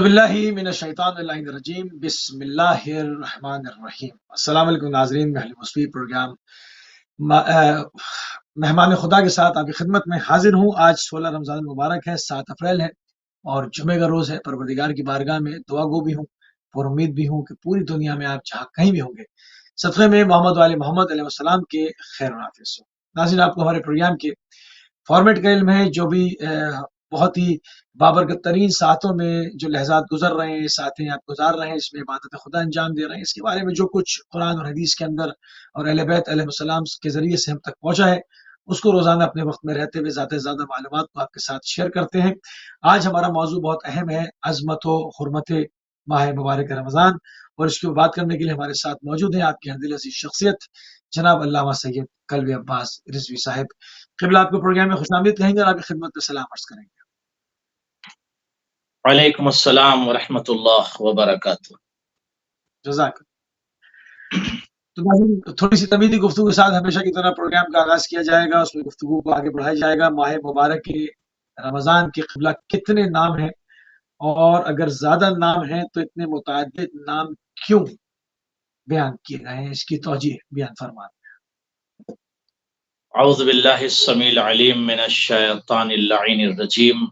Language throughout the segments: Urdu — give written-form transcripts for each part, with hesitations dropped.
باللہ من الشیطان اللعین الرجیم بسم اللہ الرحمن الرحیم۔ السلام علیکم ناظرین، محل مصفی پروگرام مہمان خدا کے ساتھ آپ کی خدمت میں حاضر ہوں۔ آج 16 رمضان المبارک ہے، 7 اپریل ہے اور جمعے کا روز ہے۔ پروردگار کی بارگاہ میں دعا گو بھی ہوں، پر امید بھی ہوں کہ پوری دنیا میں آپ جہاں کہیں بھی ہوں گے صدقے میں محمد علیہ محمد علیہ السلام کے خیر و نافذ ہو۔ ناظرین، آپ کو ہمارے پروگرام کے فارمیٹ کا علم ہے، جو بھی بہت ہی بابرکت ترین ساعتوں میں جو لحظات گزر رہے ہیں، ساتھیں آپ گزار رہے ہیں، اس میں عبادت خدا انجام دے رہے ہیں، اس کے بارے میں جو کچھ قرآن اور حدیث کے اندر اور اہل بیت علیہ السلام کے ذریعے سے ہم تک پہنچا ہے، اس کو روزانہ اپنے وقت میں رہتے ہوئے زیادہ سے زیادہ معلومات کو آپ کے ساتھ شیئر کرتے ہیں۔ آج ہمارا موضوع بہت اہم ہے، عظمت و حرمت ماہ مبارک رمضان، اور اس کی بات کرنے کے لیے ہمارے ساتھ موجود ہیں آپ کی دل عزیز شخصیت جناب علامہ سید کلوی عباس رضوی صاحب۔ قبلہ آپ کو پروگرام میں خوش آمدید کہیں گے اور آپ کی خدمت میں سلام عرض کریں گے۔ وعلیکم السلام ورحمۃ اللہ وبرکاتہ۔ جزاک۔ تو ناظرین، تھوڑی سی تمیزی گفتگو کے ساتھ ہمیشہ کی طرح پروگرام کا آغاز کیا جائے گا، اس میں گفتگو کو آگے بڑھایا جائے گا۔ ماہ مبارک کے رمضان کے قبلہ کتنے نام ہیں، اور اگر زیادہ نام ہیں تو اتنے متعدد نام کیوں بیان کیے گئے ہیں، اس کی توجیہ بیان فرمائیں۔ اعوذ باللہ السمیع العلیم من الشیطان اللعین الرجیم،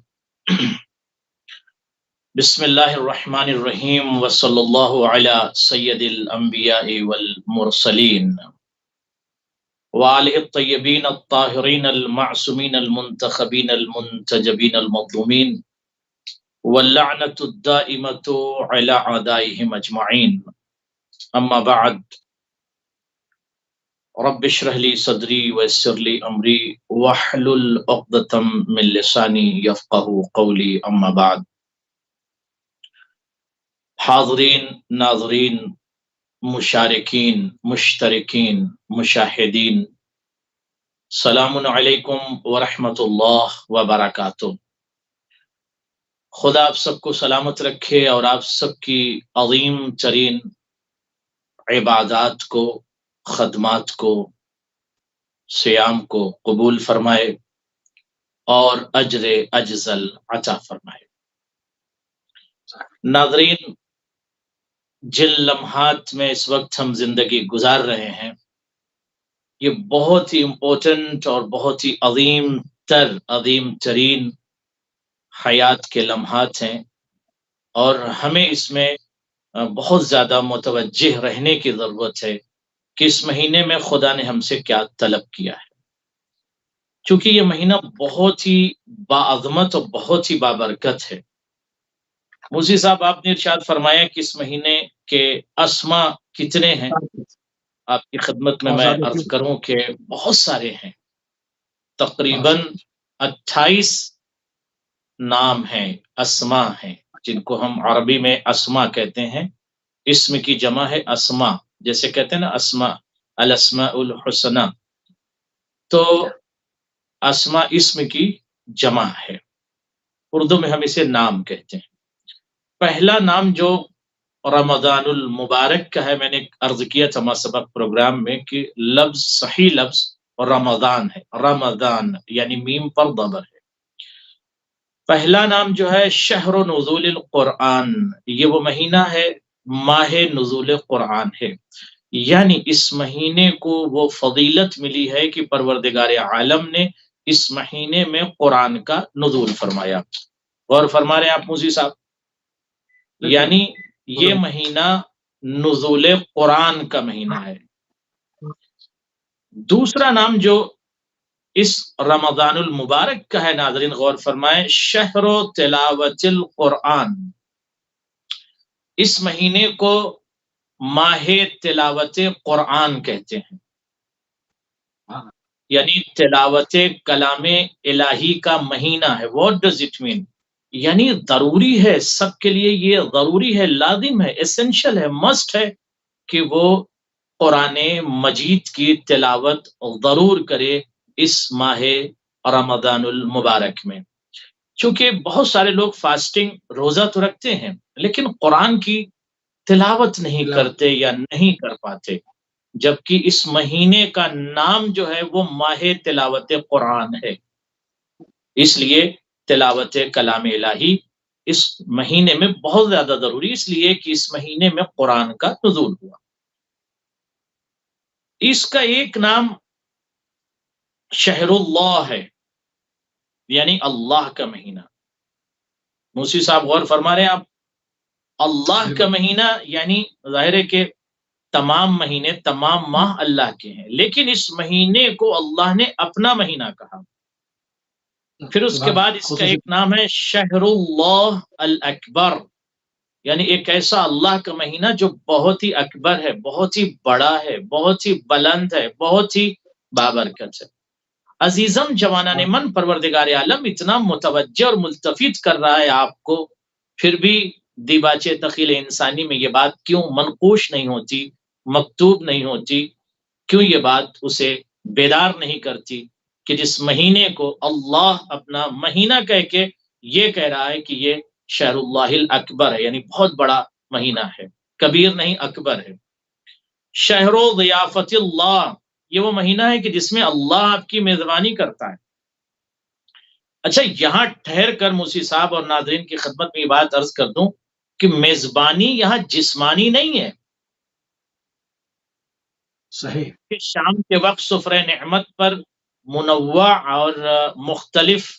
بسم اللہ الرحمن الرحیم، وصلی اللہ علی سید الانبیاء والمرسلین وآلہ الطیبین الطاہرین المعصومین المنتخبین المنتجبین المظلومین واللعنۃ الدائمۃ علی اعدائہم اجمعین، اما بعد، رب اشرح لی صدری ویسر لی امری واحلل عقدۃ من لسانی یفقہوا قولی، اما بعد۔ حاضرین، ناظرین، مشارکین، مشترکین، مشاہدین، سلام علیکم ورحمۃ اللہ وبرکاتہ۔ خدا آپ سب کو سلامت رکھے اور آپ سب کی عظیم ترین عبادات کو، خدمات کو، صیام کو قبول فرمائے اور اجر اجزل عطا فرمائے۔ ناظرین، جن لمحات میں اس وقت ہم زندگی گزار رہے ہیں، یہ بہت ہی امپورٹنٹ اور بہت ہی عظیم ترین حیات کے لمحات ہیں، اور ہمیں اس میں بہت زیادہ متوجہ رہنے کی ضرورت ہے کہ اس مہینے میں خدا نے ہم سے کیا طلب کیا ہے، چونکہ یہ مہینہ بہت ہی باعظمت اور بہت ہی بابرکت ہے۔ موسی صاحب، آپ نے ارشاد فرمایا کہ اس مہینے کے اسما کتنے ہیں؟ آپ کی خدمت میں عرض کروں کہ بہت سارے ہیں، تقریباً 28 نام ہیں، اسما ہیں، جن کو ہم عربی میں اسما کہتے ہیں۔ اسم کی جمع ہے اسما، جیسے کہتے ہیں نا اسما، الاسماء الحسنى، تو اسما اسم کی جمع ہے، اردو میں ہم اسے نام کہتے ہیں۔ پہلا نام جو رمضان المبارک کا ہے، میں نے عرض کیا تھا ماسبق پروگرام میں کہ صحیح لفظ رمضان ہے، رمضان یعنی میم پر ضبر ہے۔ پہلا نام جو ہے شہر نزول القرآن، یہ وہ مہینہ ہے ماہ نزول قرآن ہے، یعنی اس مہینے کو وہ فضیلت ملی ہے کہ پروردگار عالم نے اس مہینے میں قرآن کا نزول فرمایا۔ غور فرما رہے ہیں آپ موسی صاحب؟ یعنی یہ مہینہ نزول قرآن کا مہینہ ہے۔ دوسرا نام جو اس رمضان المبارک کا ہے، ناظرین غور فرمائیں، شہر تلاوت القرآن، اس مہینے کو ماہ تلاوت قرآن کہتے ہیں، یعنی تلاوت کلام الہی کا مہینہ ہے۔ What does it mean؟ یعنی ضروری ہے، سب کے لیے یہ ضروری ہے، لازم ہے، ایسنشل ہے، مسٹ ہے کہ وہ قرآن مجید کی تلاوت ضرور کرے اس ماہ رمضان المبارک میں۔ چونکہ بہت سارے لوگ فاسٹنگ روزہ تو رکھتے ہیں لیکن قرآن کی تلاوت نہیں کرتے یا نہیں کر پاتے، جبکہ اس مہینے کا نام جو ہے وہ ماہ تلاوت قرآن ہے۔ اس لیے تلاوت کلام الہی اس مہینے میں بہت زیادہ ضروری، اس لیے کہ اس مہینے میں قرآن کا نزول ہوا۔ اس کا ایک نام شہر اللہ ہے، یعنی اللہ کا مہینہ۔ موسی صاحب غور فرما رہے ہیں آپ، اللہ کا مہینہ یعنی ظاہر ہے کہ تمام مہینے تمام ماہ اللہ کے ہیں، لیکن اس مہینے کو اللہ نے اپنا مہینہ کہا۔ پھر اس کے بعد اس کا ایک نام ہے شہر اللہ الاکبر، یعنی ایک ایسا اللہ کا مہینہ جو بہت ہی اکبر ہے، بہت ہی بڑا ہے، بہت ہی بلند ہے، بہت ہی بابرکت ہے۔ عزیزم جوانان من، پروردگار عالم اتنا متوجہ اور ملتفت کر رہا ہے آپ کو، پھر بھی دیباچے تخیل انسانی میں یہ بات کیوں منقوش نہیں ہوتی، مکتوب نہیں ہوتی، کیوں یہ بات اسے بیدار نہیں کرتی کہ جس مہینے کو اللہ اپنا مہینہ کہہ کے یہ کہہ رہا ہے کہ یہ شہر اللہ الاکبر ہے، یعنی بہت بڑا مہینہ ہے، کبیر نہیں اکبر ہے۔ شہر ضیافت اللہ، یہ وہ مہینہ ہے کہ جس میں اللہ آپ کی میزبانی کرتا ہے۔ اچھا، یہاں ٹھہر کر موسی صاحب اور ناظرین کی خدمت میں یہ بات عرض کر دوں کہ میزبانی یہاں جسمانی نہیں ہے صحیح کہ شام کے وقت سفرہ نعمت پر منوع اور مختلف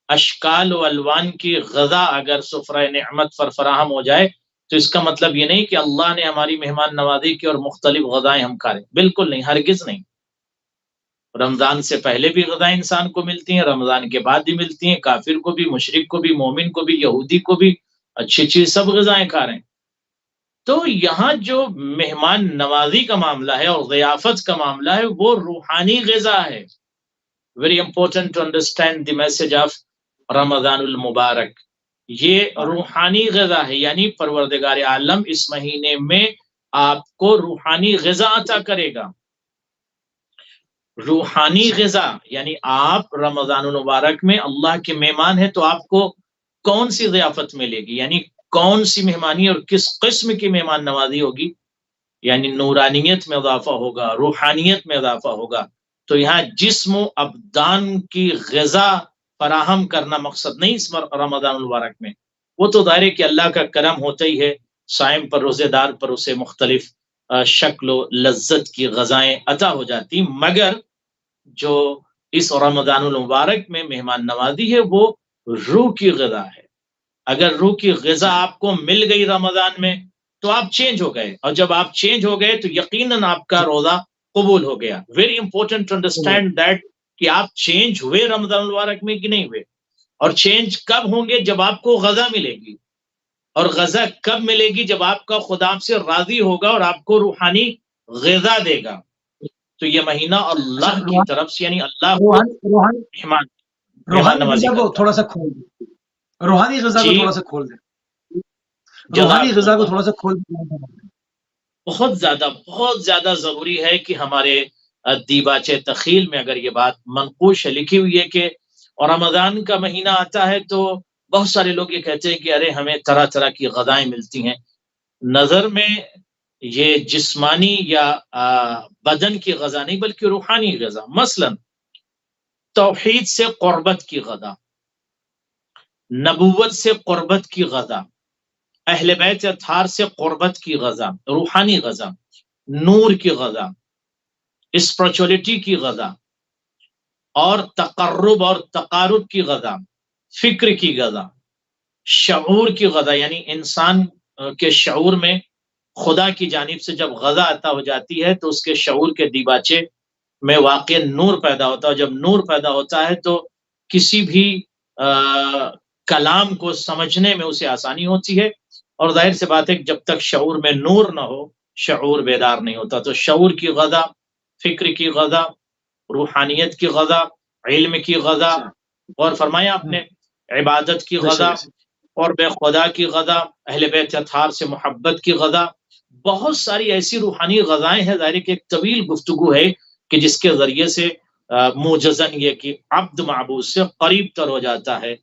اشکال و الوان کی غذا اگر سفرہ نعمت پر فراہم ہو جائے تو اس کا مطلب یہ نہیں کہ اللہ نے ہماری مہمان نوازی کی اور مختلف غذائیں ہم کھا رہے ہیں، بالکل نہیں، ہرگز نہیں۔ رمضان سے پہلے بھی غذائیں انسان کو ملتی ہیں، رمضان کے بعد بھی ملتی ہیں، کافر کو بھی، مشرک کو بھی، مومن کو بھی، یہودی کو بھی، اچھی چیز سب غذائیں کھا رہے ہیں۔ تو یہاں جو مہمان نوازی کا معاملہ ہے اور ضیافت کا معاملہ ہے وہ روحانی غذا ہے۔ Very important to understand the message of Ramzan المبارک۔ یہ روحانی غذا ہے، یعنی پروردگار عالم اس مہینے میں آپ کو روحانی غذا عطا کرے گا۔ روحانی غذا یعنی آپ رمضان المبارک میں اللہ کے مہمان ہیں تو آپ کو کون سی ضیافت ملے گی، یعنی کون سی مہمانی اور کس قسم کی مہمان نوازی ہوگی، یعنی نورانیت میں اضافہ ہوگا، روحانیت میں اضافہ ہوگا۔ تو یہاں جسم و ابدان کی غذا فراہم کرنا مقصد نہیں اس رمضان المبارک میں، وہ تو دائرے کہ اللہ کا کرم ہوتا ہی ہے، صائم پر، روزے دار پر اسے مختلف شکل و لذت کی غذائیں عطا ہو جاتی، مگر جو اس رمضان المبارک میں مہمان نوازی ہے وہ روح کی غذا ہے۔ اگر روح کی غذا آپ کو مل گئی رمضان میں تو آپ چینج ہو گئے، اور جب آپ چینج ہو گئے تو یقیناً آپ کا روزہ قبول ہو گیا۔ Very important to understand that کہ آپ چینج ہوئے رمضان المبارک میں کہ نہیں ہوئے، اور چینج کب ہوں گے؟ جب آپ کو غذا ملے گی، اور غذا کب ملے گی؟ جب آپ کا خدا آپ سے راضی ہوگا اور آپ کو روحانی غذا دے گا۔ تو یہ مہینہ اللہ کی طرف سے، یعنی اللہ روحانی غذا کو تھوڑا سا کھول دیں، روحانی غذا کو تھوڑا سا کھول دیں، روحانی غذا کو تھوڑا سا کھول دیں۔ بہت زیادہ ضروری ہے کہ ہمارے دیباچے تخیل میں اگر یہ بات منقوش ہے، لکھی ہوئی ہے کہ اور رمضان کا مہینہ آتا ہے تو بہت سارے لوگ یہ کہتے ہیں کہ ارے ہمیں طرح طرح کی غذائیں ملتی ہیں۔ نظر میں یہ جسمانی یا بدن کی غذا نہیں بلکہ روحانی غذا، مثلا توحید سے قربت کی غذا، نبوت سے قربت کی غذا، اہل بیت اطہار سے قربت کی غذا، روحانی غذا، نور کی غذا، اسپرچولیٹی کی غذا، اور تقرب اور تقارب کی غذا، فکر کی غذا، شعور کی غذا، یعنی انسان کے شعور میں خدا کی جانب سے جب غذا عطا ہو جاتی ہے تو اس کے شعور کے دیباچے میں واقع نور پیدا ہوتا ہے، جب نور پیدا ہوتا ہے تو کسی بھی کلام کو سمجھنے میں اسے آسانی ہوتی ہے، اور ظاہر سے بات ہے کہ جب تک شعور میں نور نہ ہو شعور بیدار نہیں ہوتا۔ تو شعور کی غذا، فکر کی غذا، روحانیت کی غذا، علم کی غذا، اور فرمایا آپ نے عبادت کی غذا اور بے خدا کی غذا، اہل بیت اطہار سے محبت کی غذا، بہت ساری ایسی روحانی غذائیں ہیں۔ ظاہر کہ ایک طویل گفتگو ہے کہ جس کے ذریعے سے موجزن یہ کہ عبد معبود سے قریب تر ہو جاتا ہے،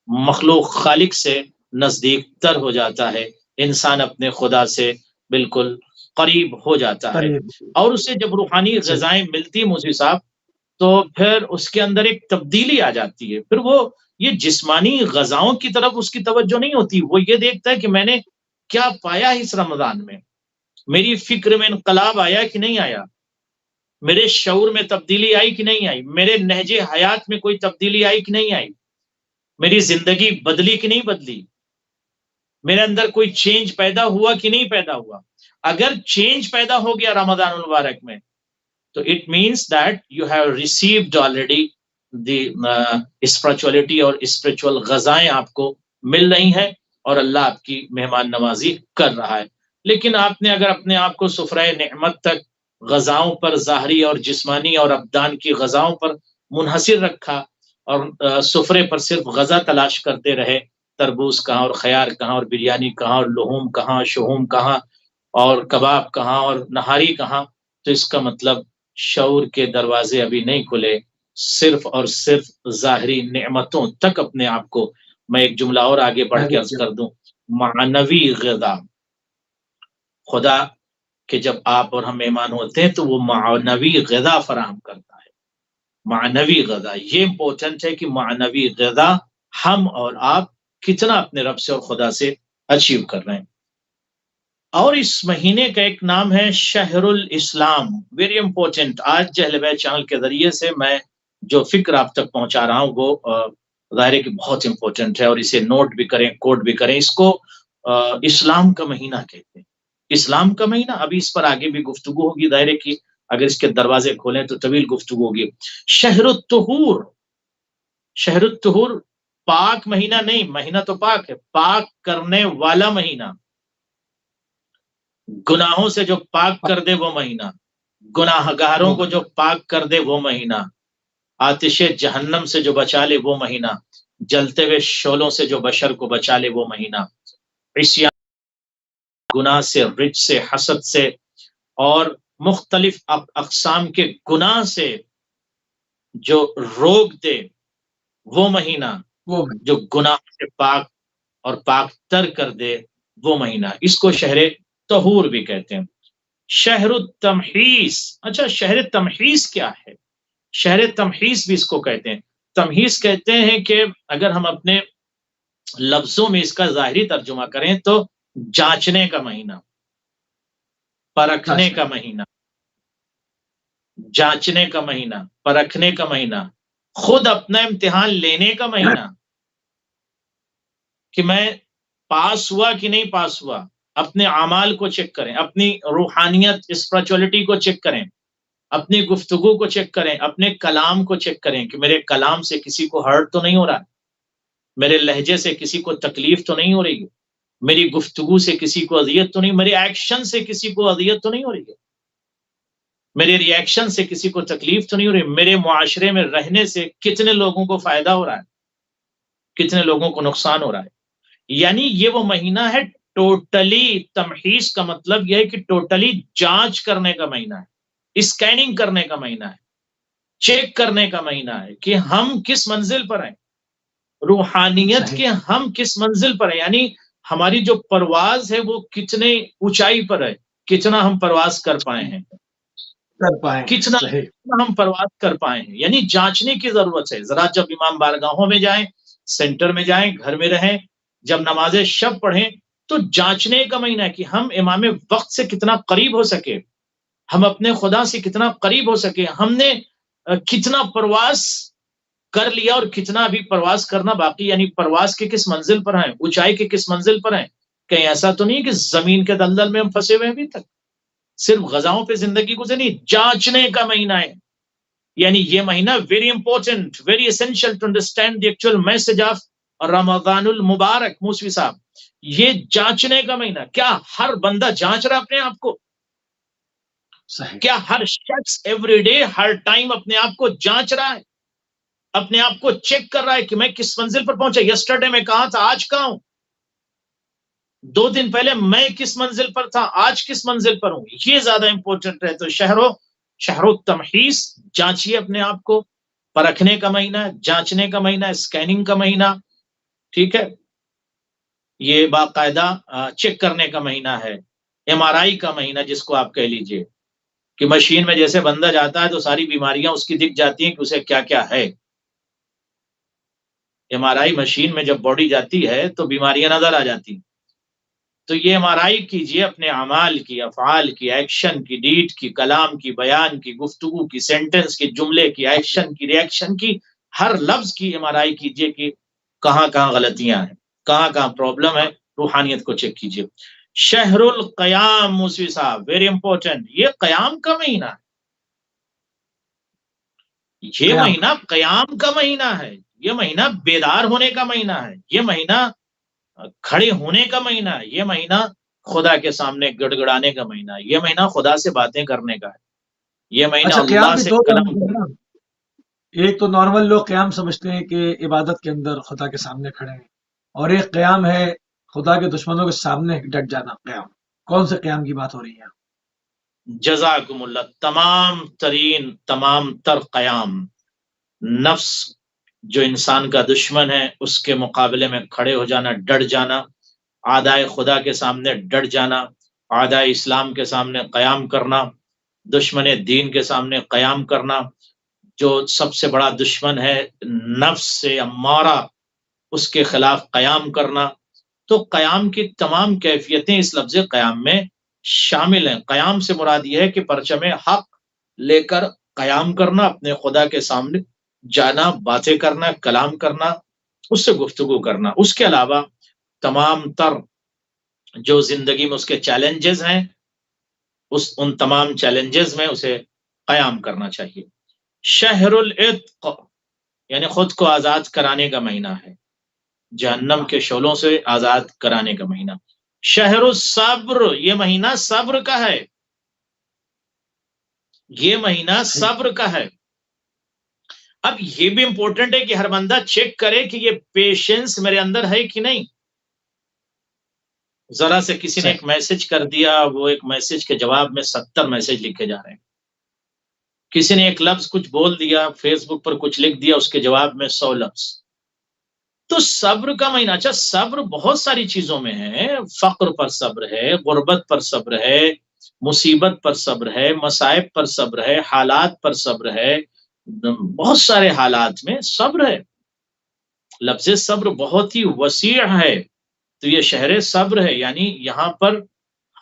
مخلوق خالق سے نزدیک تر ہو جاتا ہے، انسان اپنے خدا سے بالکل قریب ہو جاتا ہے، اور اسے جب روحانی غذائیں ملتی موسی صاحب تو پھر اس کے اندر ایک تبدیلی آ جاتی ہے، پھر وہ یہ جسمانی غذاؤں کی طرف اس کی توجہ نہیں ہوتی، وہ یہ دیکھتا ہے کہ میں نے کیا پایا اس رمضان میں، میری فکر میں انقلاب آیا کہ نہیں آیا، میرے شعور میں تبدیلی آئی کہ نہیں آئی، میرے نہج حیات میں کوئی تبدیلی آئی کہ نہیں آئی، میری زندگی بدلی کہ نہیں بدلی، میرے اندر کوئی چینج پیدا ہوا کہ نہیں پیدا ہوا۔ اگر چینج پیدا ہو گیا رمضان المبارک میں تو it means that you have received already the spirituality, اور اسپرچول غذائیں آپ کو مل رہی ہیں اور اللہ آپ کی مہمان نوازی کر رہا ہے۔ لیکن آپ نے اگر اپنے آپ کو سفرہ نعمت تک غذاؤں پر، ظاہری اور جسمانی اور ابدان کی غذاؤں پر منحصر رکھا اور سفرے پر صرف غذا تلاش کرتے رہے، تربوز کہاں اور خیار کہاں اور بریانی کہاں اور لحوم کہاں، شحوم کہاں اور کباب کہاں اور نہاری کہاں، تو اس کا مطلب شعور کے دروازے ابھی نہیں کھلے، صرف اور صرف ظاہری نعمتوں تک اپنے آپ کو، میں ایک جملہ اور آگے بڑھ کے عرض کر دوں، معنوی غذا، خدا کہ جب آپ اور ہم مہمان ہوتے ہیں تو وہ معنوی غذا فراہم کرتا ہے، معنوی غذا۔ یہ امپورٹنٹ ہے کہ معنوی غذا ہم اور آپ کتنا اپنے رب سے اور خدا سے اچیو کر رہے ہیں۔ اور اس مہینے کا ایک نام ہے شہر الاسلام، ویری امپورٹنٹ۔ آج اہل بیت چینل کے ذریعے سے میں جو فکر آپ تک پہنچا رہا ہوں وہ ظاہر ہے کہ بہت امپورٹنٹ ہے، اور اسے نوٹ بھی کریں، کوٹ بھی کریں۔ اس کو اسلام کا مہینہ کہتے ہیں، اسلام کا مہینہ۔ ابھی اس پر آگے بھی گفتگو ہوگی، ظاہر ہے کہ اگر اس کے دروازے کھولیں تو طویل گفتگو ہوگی۔ شہر الطہور، شہر الطہور پاک مہینہ نہیں، مہینہ تو پاک ہے، پاک کرنے والا مہینہ، گناہوں سے جو پاک کر دے وہ مہینہ، گناہ گاروں کو جو پاک کر دے وہ مہینہ، آتش جہنم سے جو بچا لے وہ مہینہ، جلتے ہوئے شعلوں سے جو بشر کو بچا لے وہ مہینہ، عصیان، گناہ سے، رج سے، حسد سے اور مختلف اقسام کے گناہ سے جو روک دے وہ مہینہ، جو گناہ سے پاک اور پاک تر کر دے وہ مہینہ، اس کو شہر طہور بھی کہتے ہیں۔ شہر التمحیص، اچھا شہر تمحیص کیا ہے؟ شہر تمحیص بھی اس کو کہتے ہیں۔ تمحیص کہتے ہیں کہ اگر ہم اپنے لفظوں میں اس کا ظاہری ترجمہ کریں تو جانچنے کا مہینہ، پرکھنے کا مہینہ، جانچنے کا مہینہ، پرکھنے کا مہینہ، خود اپنا امتحان لینے کا مہینہ کہ میں پاس ہوا کہ نہیں پاس ہوا، اپنے اعمال کو چیک کریں، اپنی روحانیت اسپرچولیٹی کو چیک کریں، اپنی گفتگو کو چیک کریں، اپنے کلام کو چیک کریں کہ میرے کلام سے کسی کو ہرٹ تو نہیں ہو رہا، میرے لہجے سے کسی کو تکلیف تو نہیں ہو رہی ہے، میری گفتگو سے کسی کو اذیت تو نہیں، میرے ایکشن سے کسی کو اذیت تو نہیں ہو رہی ہے، میرے ری ایکشن سے کسی کو تکلیف تو نہیں ہو رہی، میرے معاشرے میں رہنے سے کتنے لوگوں کو فائدہ ہو رہا ہے، کتنے لوگوں کو نقصان ہو رہا ہے۔ یعنی یہ وہ مہینہ ہے ٹوٹلی، تمحیص کا مطلب یہ ہے کہ ٹوٹلی جانچ کرنے کا مہینہ ہے، اسکیننگ کرنے کا مہینہ ہے، چیک کرنے کا مہینہ ہے کہ ہم کس منزل پر ہیں، روحانیت کے ہم کس منزل پر ہیں، یعنی ہماری جو پرواز ہے وہ کتنے اونچائی پر ہے، کتنا ہم پرواز کر پائے ہیں، کتنا ہم پرواز کر پائے ہیں، یعنی جانچنے کی ضرورت ہے۔ ذرا جب امام بارگاہوں میں جائیں، سینٹر میں جائیں، گھر میں رہیں، جب نماز شب پڑھیں تو جانچنے کا مہینہ ہے کہ ہم امام وقت سے کتنا قریب ہو سکے، ہم اپنے خدا سے کتنا قریب ہو سکے، ہم نے کتنا پرواز کر لیا اور کتنا ابھی پرواز کرنا باقی، یعنی پرواز کے کس منزل پر ہیں، اونچائی کے کس منزل پر ہیں۔ کہیں ایسا تو نہیں کہ زمین کے دلدل میں ہم پھنسے ہوئے ابھی تک، صرف غذاؤں پہ زندگی گزرنی، جانچنے کا مہینہ ہے۔ یعنی یہ مہینہ very important, very essential to understand the actual message of Ramzan المبارک۔ موسوی صاحب، یہ جانچنے کا مہینہ، کیا ہر بندہ جانچ رہا اپنے آپ کو؟ کیا ہر شخص ایوری ڈے، ہر ٹائم اپنے آپ کو جانچ رہا ہے، اپنے آپ کو چیک کر رہا ہے کہ میں کس منزل پر پہنچا، یسٹرڈے میں کہاں تھا، آج کہاں ہوں، 2 دن پہلے میں کس منزل پر تھا، آج کس منزل پر ہوں؟ یہ زیادہ امپورٹنٹ ہے۔ تو شہر التمحیص، جانچیے اپنے آپ کو، پرکھنے کا مہینہ، جانچنے کا مہینہ، اسکیننگ کا مہینہ، ٹھیک ہے، یہ باقاعدہ چیک کرنے کا مہینہ ہے، ایم آر آئی کا مہینہ جس کو آپ کہہ لیجئے، کہ مشین میں جیسے بندہ جاتا ہے تو ساری بیماریاں اس کی دکھ جاتی ہیں کہ اسے کیا کیا ہے۔ MRI مشین میں جب باڈی جاتی ہے تو بیماریاں نظر آ جاتی ہیں. تو یہ MRI کیجئے اپنے اعمال کی، افعال کی، ایکشن کی، ڈیڈ کی، کلام کی، بیان کی، گفتگو کی، سینٹنس کی، جملے کی، ایکشن کی، ری ایکشن کی، ہر لفظ کی MRI کیجئے کہ کہاں کہاں غلطیاں ہیں، کہاں کہاں پرابلم ہے. روحانیت کو چیک کیجئے. شہر القیام موسوی صاحب، ویری امپورٹنٹ. یہ قیام کا مہینہ ہے، یہ قیام مہینہ قیام کا مہینہ ہے، یہ مہینہ بیدار ہونے کا مہینہ ہے، یہ مہینہ کھڑے ہونے کا مہینہ ہے، یہ مہینہ خدا کے سامنے گڑ گڑانے کا مہینہ ہے، یہ مہینہ خدا سے باتیں کرنے کا ہے، یہ مہینہ اچھا قیام اللہ بھی سے دو طرح کلام کے ہیں کرنے. نا. ایک تو نارمل لوگ قیام سمجھتے ہیں کہ عبادت کے اندر خدا کے سامنے کھڑے ہیں، اور ایک قیام ہے خدا کے دشمنوں کے سامنے ڈٹ جانا. قیام کون سے قیام کی بات ہو رہی ہے؟ جزاکم اللہ. تمام تر قیام نفس جو انسان کا دشمن ہے اس کے مقابلے میں کھڑے ہو جانا، ڈٹ جانا، اعدائے خدا کے سامنے ڈٹ جانا، اعدائے اسلام کے سامنے قیام کرنا، دشمن دین کے سامنے قیام کرنا، جو سب سے بڑا دشمن ہے نفس سے امارہ، اس کے خلاف قیام کرنا. تو قیام کی تمام کیفیتیں اس لفظ قیام میں شامل ہیں. قیام سے مراد یہ ہے کہ پرچم حق لے کر قیام کرنا، اپنے خدا کے سامنے جانا، باتیں کرنا، کلام کرنا، اس سے گفتگو کرنا. اس کے علاوہ تمام تر جو زندگی میں اس کے چیلنجز ہیں، ان تمام چیلنجز میں اسے قیام کرنا چاہیے. شہر العتق یعنی خود کو آزاد کرانے کا مہینہ ہے، جہنم کے شعلوں سے آزاد کرانے کا مہینہ. شہر الصبر، یہ مہینہ صبر کا ہے، یہ مہینہ صبر کا ہے. اب یہ بھی امپورٹنٹ ہے کہ ہر بندہ چیک کرے کہ یہ پیشنس میرے اندر ہے کہ نہیں. ذرا سے کسی نے ایک میسج کر دیا، وہ ایک میسج کے جواب میں 70 میسج لکھے جا رہے ہیں. کسی نے ایک لفظ کچھ بول دیا، فیس بک پر کچھ لکھ دیا، اس کے جواب میں 100 لفظ. تو صبر کا مہینہ. اچھا صبر بہت ساری چیزوں میں ہے، فقر پر صبر ہے، غربت پر صبر ہے، مصیبت پر صبر ہے، مصائب پر صبر ہے، حالات پر صبر ہے، بہت سارے حالات میں صبر ہے. لفظ صبر بہت ہی وسیع ہے. تو یہ شہر صبر ہے، یعنی یہاں پر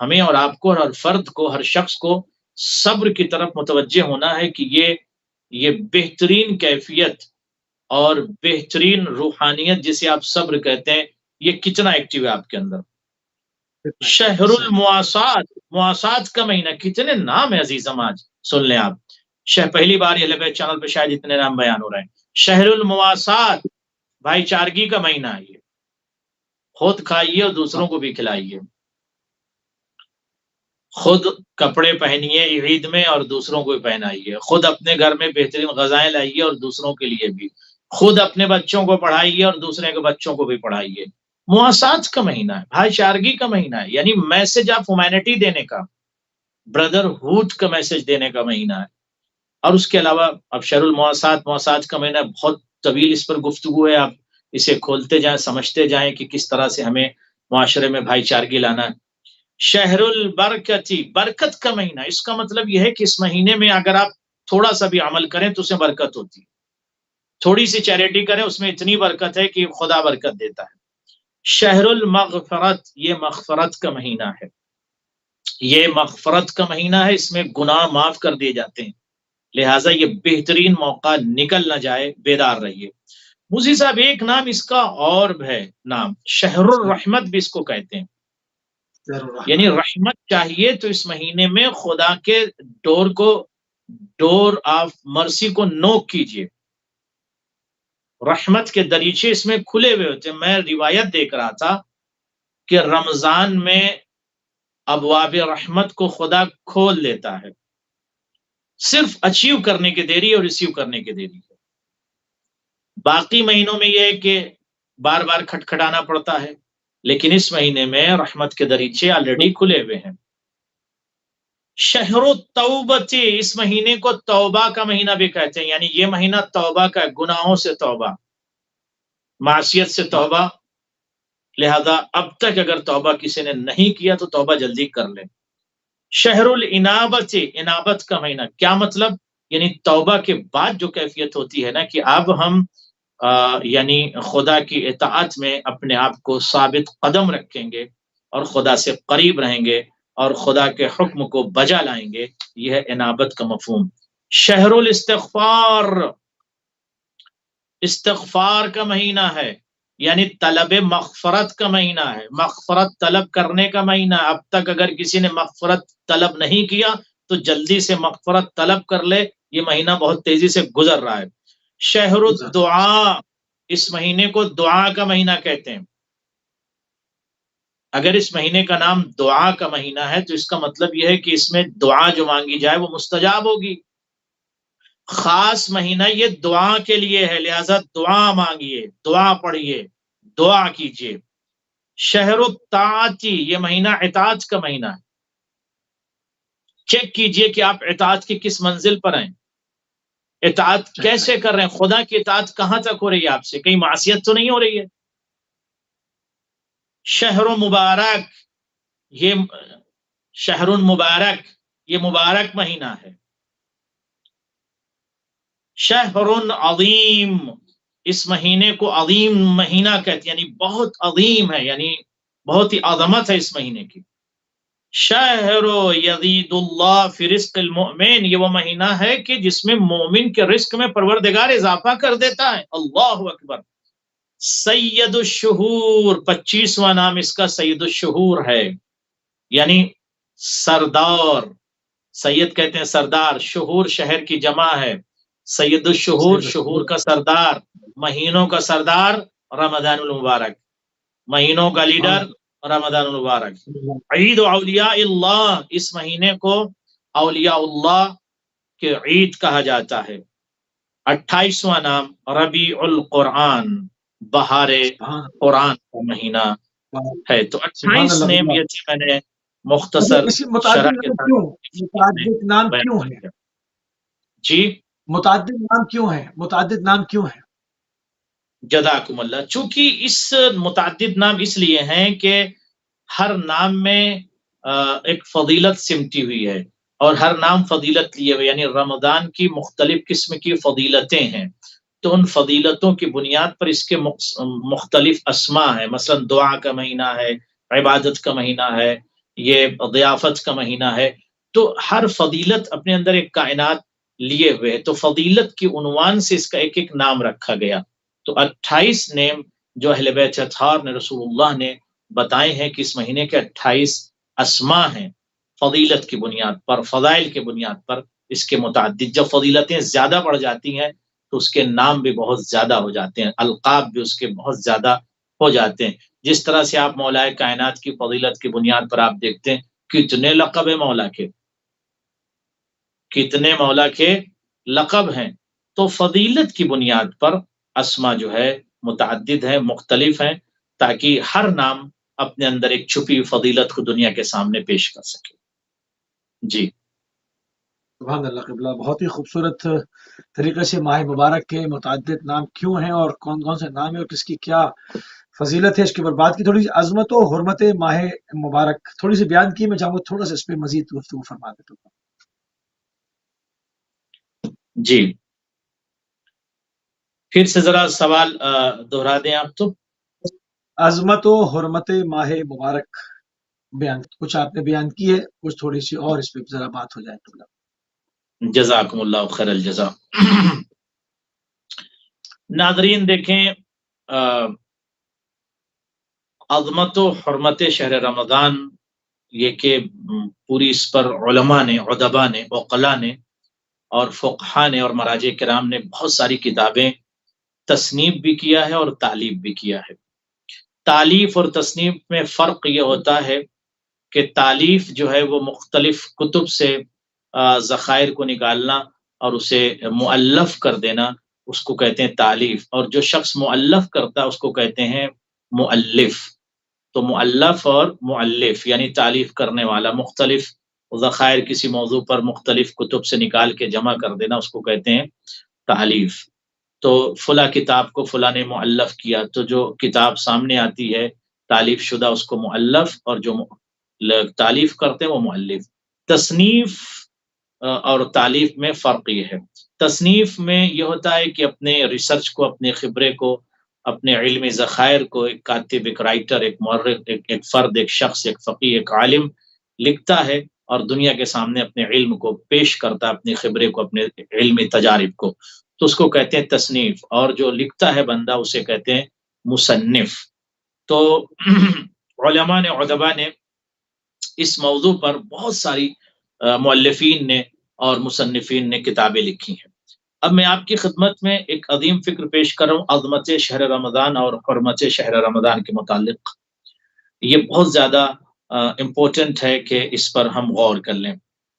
ہمیں اور آپ کو، ہر فرد کو، ہر شخص کو صبر کی طرف متوجہ ہونا ہے کہ یہ بہترین کیفیت اور بہترین روحانیت جسے آپ صبر کہتے ہیں، یہ کتنا ایکٹیو ہے آپ کے اندر. شہر المواسات، مواسات کا مہینہ. کتنے نام ہے عزیزم، آج سن لیں آپ. پہلی بار یہ لگا چینل پہ شاید اتنے نام بیان ہو رہے ہیں. شہر المواسات، بھائی چارگی کا مہینہ ہے. یہ خود کھائیے اور دوسروں کو بھی کھلائیے. خود کپڑے پہنیے عید میں اور دوسروں کو بھی پہنائیے. خود اپنے گھر میں بہترین غذائیں لائیے اور دوسروں کے لیے بھی. خود اپنے بچوں کو پڑھائیے اور دوسرے کے بچوں کو بھی پڑھائیے. مواسات کا مہینہ ہے، بھائی چارگی کا مہینہ ہے، یعنی میسج آف ہیومینٹی دینے کا، بردر ہوڈ کا میسج دینے کا مہینہ ہے. اور اس کے علاوہ اب شہر المواسات، مواسات کا مہینہ بہت طویل اس پر گفتگو ہے. آپ اسے کھولتے جائیں، سمجھتے جائیں کہ کس طرح سے ہمیں معاشرے میں بھائی چارگی لانا ہے. شہر البرکتی، برکت کا مہینہ. اس کا مطلب یہ ہے کہ اس مہینے میں اگر آپ تھوڑا سا بھی عمل کریں تو اس میں برکت ہوتی ہے. تھوڑی سی چیریٹی کریں، اس میں اتنی برکت ہے کہ خدا برکت دیتا ہے. شہر المغفرت، یہ مغفرت کا مہینہ ہے، یہ مغفرت کا مہینہ ہے. اس میں گناہ معاف کر دیے جاتے ہیں، لہٰذا یہ بہترین موقع، نکل نہ جائے، بیدار رہیے. موسی صاحب ایک نام اس کا اور ہے، نام شہر الرحمت بھی اس کو کہتے ہیں. یعنی رحمت چاہیے تو اس مہینے میں خدا کے ڈور آف مرسی کو نوک کیجئے. رحمت کے دریچے اس میں کھلے ہوئے ہوتے ہیں. میں روایت دیکھ رہا تھا کہ رمضان میں ابواب رحمت کو خدا کھول دیتا ہے، صرف اچیو کرنے کے دیری اور ریسیو کرنے کے دیری ہے. باقی مہینوں میں یہ ہے کہ بار بار کھٹکھٹانا پڑتا ہے، لیکن اس مہینے میں رحمت کے دریچے آلریڈی کھلے ہوئے ہیں. شہر التوبہ، اس مہینے کو توبہ کا مہینہ بھی کہتے ہیں، یعنی یہ مہینہ توبہ کا، گناہوں سے توبہ، معصیت سے توبہ. لہذا اب تک اگر توبہ کسی نے نہیں کیا تو توبہ جلدی کر لیں. شہر الانابت، انابت کا مہینہ. کیا مطلب؟ یعنی توبہ کے بعد جو کیفیت ہوتی ہے نا کہ اب ہم یعنی خدا کی اطاعت میں اپنے آپ کو ثابت قدم رکھیں گے اور خدا سے قریب رہیں گے اور خدا کے حکم کو بجا لائیں گے. یہ ہے انابت کا مفہوم. شہر الاستغفار، استغفار کا مہینہ ہے، یعنی طلب مغفرت کا مہینہ ہے، مغفرت طلب کرنے کا مہینہ. اب تک اگر کسی نے مغفرت طلب نہیں کیا تو جلدی سے مغفرت طلب کر لے، یہ مہینہ بہت تیزی سے گزر رہا ہے. شہر الدعاء، اس مہینے کو دعا کا مہینہ کہتے ہیں. اگر اس مہینے کا نام دعا کا مہینہ ہے تو اس کا مطلب یہ ہے کہ اس میں دعا جو مانگی جائے وہ مستجاب ہوگی. خاص مہینہ یہ دعا کے لیے ہے، لہذا دعا مانگیے، دعا پڑھیے، دعا کیجیے. شہر الطاعت، یہ مہینہ اطاعت کا مہینہ ہے. چیک کیجئے کہ آپ اطاعت کی کس منزل پر ہیں، اطاعت کیسے کر رہے ہیں، خدا کی اطاعت کہاں تک ہو رہی ہے آپ سے، کہیں معصیت تو نہیں ہو رہی ہے. شہر مبارک، یہ شہر مبارک، یہ مبارک مہینہ ہے. شہر عظیم، اس مہینے کو عظیم مہینہ کہتے ہیں، یعنی بہت عظیم ہے، یعنی بہت ہی عظمت ہے اس مہینے کی. شہر یزید اللہ فی رزق المؤمن، یہ وہ مہینہ ہے کہ جس میں مومن کے رزق میں پروردگار اضافہ کر دیتا ہے. اللہ اکبر. سید الشہور، 25واں نام اس کا سید الشہور ہے، یعنی سردار. سید کہتے ہیں سردار، شہور شہر کی جمع ہے. سید الشہور، شہور کا سردار، مہینوں کا سردار رمضان المبارک، مہینوں کا لیڈر رمضان المبارک. عید اولیاء اللہ، اس مہینے کو اولیاء اللہ کے عید کہا جاتا ہے. 28واں نام ربیع القرآن، بہار قرآن کا مہینہ ہے. تو 28 نیم یہ تھے، میں نے مختصر شرح کے متعدد نام کیوں ہیں؟ جی متعدد نام کیوں ہیں؟ متعدد نام کیوں ہیں؟ جزاکم اللہ. چونکہ اس متعدد نام اس لیے ہیں کہ ہر نام میں ایک فضیلت سمٹی ہوئی ہے، اور ہر نام فضیلت لیے ہوئے، یعنی رمضان کی مختلف قسم کی فضیلتیں ہیں. تو ان فضیلتوں کی بنیاد پر اس کے مختلف اسماء ہیں. مثلا دعا کا مہینہ ہے، عبادت کا مہینہ ہے، یہ ضیافت کا مہینہ ہے. تو ہر فضیلت اپنے اندر ایک کائنات لیے ہوئے، تو فضیلت کی عنوان سے اس کا ایک ایک نام رکھا گیا. تو 28 نیم جو اہل بیت اطہار نے رسول اللہ نے بتائے ہیں کہ اس مہینے کے 28 اسماء ہیں، فضیلت کی بنیاد پر، فضائل کی بنیاد پر اس کے متعدد. جب فضیلتیں زیادہ بڑھ جاتی ہیں تو اس کے نام بھی بہت زیادہ ہو جاتے ہیں، القاب بھی اس کے بہت زیادہ ہو جاتے ہیں. جس طرح سے آپ مولا کائنات کی فضیلت کی بنیاد پر آپ دیکھتے ہیں کتنے لقب ہیں مولا کے، کتنے مولا کے لقب ہیں. تو فضیلت کی بنیاد پر اسما جو ہے متعدد ہیں، مختلف ہیں، تاکہ ہر نام اپنے اندر ایک چھپی فضیلت کو دنیا کے سامنے پیش کر سکے. جی سبحان اللہ قبلہ. بہت ہی خوبصورت طریقے سے ماہ مبارک کے متعدد نام کیوں ہیں اور کون کون سے نام ہیں اور کس کی کیا فضیلت ہے، اس کے اوپر بات کی. تھوڑی سی عظمت و حرمت ماہ مبارک تھوڑی سی بیان کی، میں چاہوں گا تھوڑا سا اس پہ مزید گفتگو فرما دیں. جی پھر سے ذرا سوال دہرا دیں آپ. تو عظمت و حرمت ماہ مبارک بیان، کچھ آپ نے بیان کی ہے، کچھ تھوڑی سی اور اس پہ ذرا بات ہو جائے تو. جزاکم اللہ خیر الجزا. ناظرین دیکھیں، عظمت و حرمت شہر رمضان یہ کہ پوری اس پر علماء نے، ادبا نے، عقلاء نے اور فقہاء نے اور مراجع کرام نے بہت ساری کتابیں تصنیف بھی کیا ہے اور تالیف بھی کیا ہے. تالیف اور تصنیف میں فرق یہ ہوتا ہے کہ تالیف جو ہے وہ مختلف کتب سے ذخائر کو نکالنا اور اسے مؤلف کر دینا، اس کو کہتے ہیں تالیف. اور جو شخص مؤلف کرتا ہے اس کو کہتے ہیں مؤلف. تو مؤلف اور مؤلف یعنی تالیف کرنے والا، مختلف ذخائر کسی موضوع پر مختلف کتب سے نکال کے جمع کر دینا، اس کو کہتے ہیں تالیف. تو فلاں کتاب کو فلاں نے مؤلف کیا، تو جو کتاب سامنے آتی ہے تالیف شدہ اس کو مؤلف، اور جو تالیف کرتے ہیں وہ مؤلف. تصنیف اور تالیف میں فرق یہ ہے۔ تصنیف میں یہ ہوتا ہے کہ اپنے ریسرچ کو، اپنے خبرے کو، اپنے علمی ذخائر کو ایک کاتب، ایک رائٹر، ایک مورخ، ایک فرد، ایک شخص، ایک فقیہ، ایک عالم لکھتا ہے اور دنیا کے سامنے اپنے علم کو پیش کرتا ہے، اپنے خبرے کو، اپنے علمی تجارب کو، تو اس کو کہتے ہیں تصنیف۔ اور جو لکھتا ہے بندہ اسے کہتے ہیں مصنف۔ تو علماء نے، ادباء نے اس موضوع پر بہت ساری مؤلفین نے اور مصنفین نے کتابیں لکھی ہیں۔ اب میں آپ کی خدمت میں ایک عظیم فکر پیش کر رہا ہوں عظمت شہر رمضان اور حرمت شہر رمضان کے متعلق۔ یہ بہت زیادہ امپورٹنٹ ہے کہ اس پر ہم غور کر لیں۔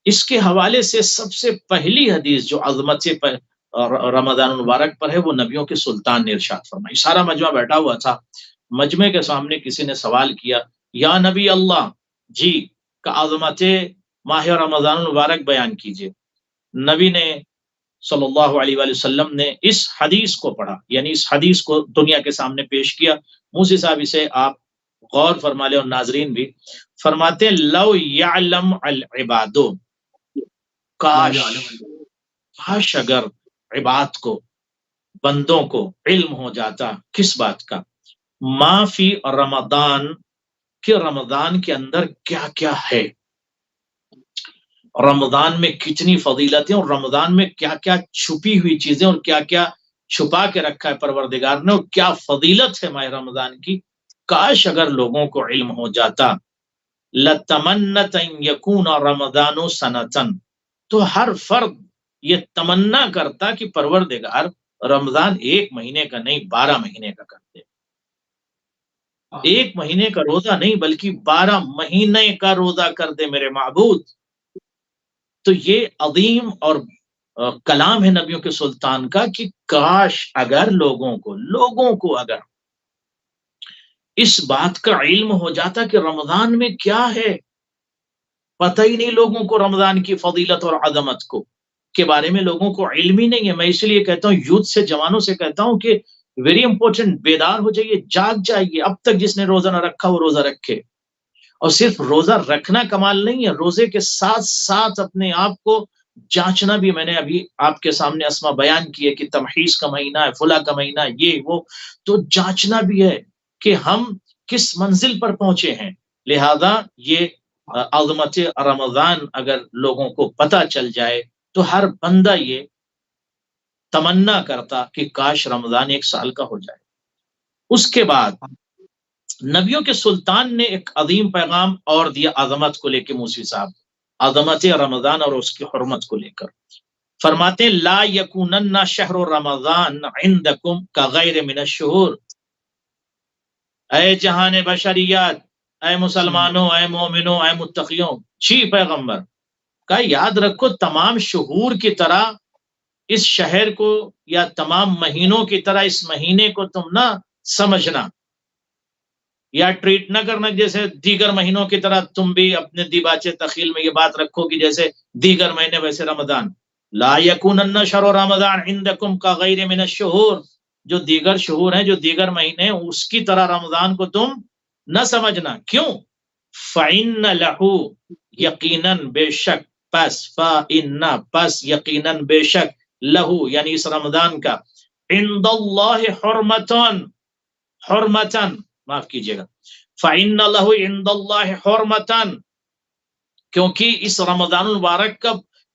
اس کے حوالے سے سب سے پہلی حدیث جو عظمت رمضان المبارک پر ہے وہ نبیوں کے سلطان نے ارشاد فرمائی۔ سارا مجمع بیٹھا ہوا تھا، مجمع کے سامنے کسی نے سوال کیا، یا نبی اللہ جی کا عظمت ماہ رمضان المبارک بیان کیجئے۔ نبی نے صلی اللہ علیہ وآلہ وسلم نے اس حدیث کو پڑھا، یعنی اس حدیث کو دنیا کے سامنے پیش کیا۔ موسی صاحب اسے آپ غور فرما لیں اور ناظرین بھی، فرماتے ہیں لو یعلم العباد، کاش اگر عباد کو، بندوں کو علم ہو جاتا کس بات کا، ما فی رمضان، کہ رمضان کے اندر کیا کیا ہے، رمضان میں کتنی فضیلتیں اور رمضان میں کیا کیا چھپی ہوئی چیزیں اور کیا کیا چھپا کے رکھا ہے پروردگار نے اور کیا فضیلت ہے ماہ رمضان کی، کاش اگر لوگوں کو علم ہو جاتا، لَتَمَنَّتَ أَن يَكُونَ رَمَضَانُ سَنَةً، تو ہر فرد یہ تمنا کرتا کہ پروردگار رمضان 1 مہینے کا نہیں 12 مہینے کا کر دے، 1 مہینے کا روزہ نہیں بلکہ 12 مہینے کا روزہ کر دے میرے معبود۔ تو یہ عظیم اور کلام ہے نبیوں کے سلطان کا کہ کاش اگر لوگوں کو اگر اس بات کا علم ہو جاتا کہ رمضان میں کیا ہے، پتہ ہی نہیں لوگوں کو رمضان کی فضیلت اور عظمت کو کے بارے میں لوگوں کو علم ہی نہیں ہے۔ میں اس لیے کہتا ہوں یوتھ سے، جوانوں سے کہتا ہوں کہ ویری امپورٹنٹ، بیدار ہو جائیے، جاگ جائیے۔ اب تک جس نے روزہ نہ رکھا وہ روزہ رکھے، اور صرف روزہ رکھنا کمال نہیں ہے، روزے کے ساتھ ساتھ اپنے آپ کو جانچنا بھی۔ میں نے ابھی آپ کے سامنے اسما بیان کی ہے کہ تمحیص کا مہینہ ہے، فلاں کا مہینہ ہے، یہ وہ، تو جانچنا بھی ہے کہ ہم کس منزل پر پہنچے ہیں۔ لہذا یہ عظمت رمضان اگر لوگوں کو پتہ چل جائے تو ہر بندہ یہ تمنا کرتا کہ کاش رمضان 1 سال کا ہو جائے۔ اس کے بعد نبیوں کے سلطان نے ایک عظیم پیغام اور دیا عظمت کو لے کے، موسی صاحب، عظمت رمضان اور اس کی حرمت کو لے کر فرماتے ہیں لا یکونن شہر رمضان عندکم کغیر من الشہور، اے جہان بشریات، اے مسلمانوں، اے مومنوں، اے متقیوں، جی پیغمبر کا یاد رکھو تمام شہور کی طرح اس شہر کو، یا تمام مہینوں کی طرح اس مہینے کو تم نہ سمجھنا یا ٹریٹ نہ کرنا جیسے دیگر مہینوں کی طرح۔ تم بھی اپنے دیباچے تخیل میں یہ بات رکھو کہ جیسے دیگر مہینے ویسے رمضان۔ لا یکونن شہر رمضان عندکم کغیر من الشہور، جو دیگر شہور ہیں، جو دیگر مہینے، اس کی طرح رمضان کو تم نہ سمجھنا۔ کیوں؟ فَإِنَّ لَهُ، یقیناً بے شک، پس فَإِنَّ پس یقیناً بے شک، لہو یعنی اس رمضان کا، عند اللہ حرمتن، حرمتن معاف کیجئے گا، فَإِنَّ لَهُ عند اللہ حرمتن، کیونکہ اس رمضان المبارک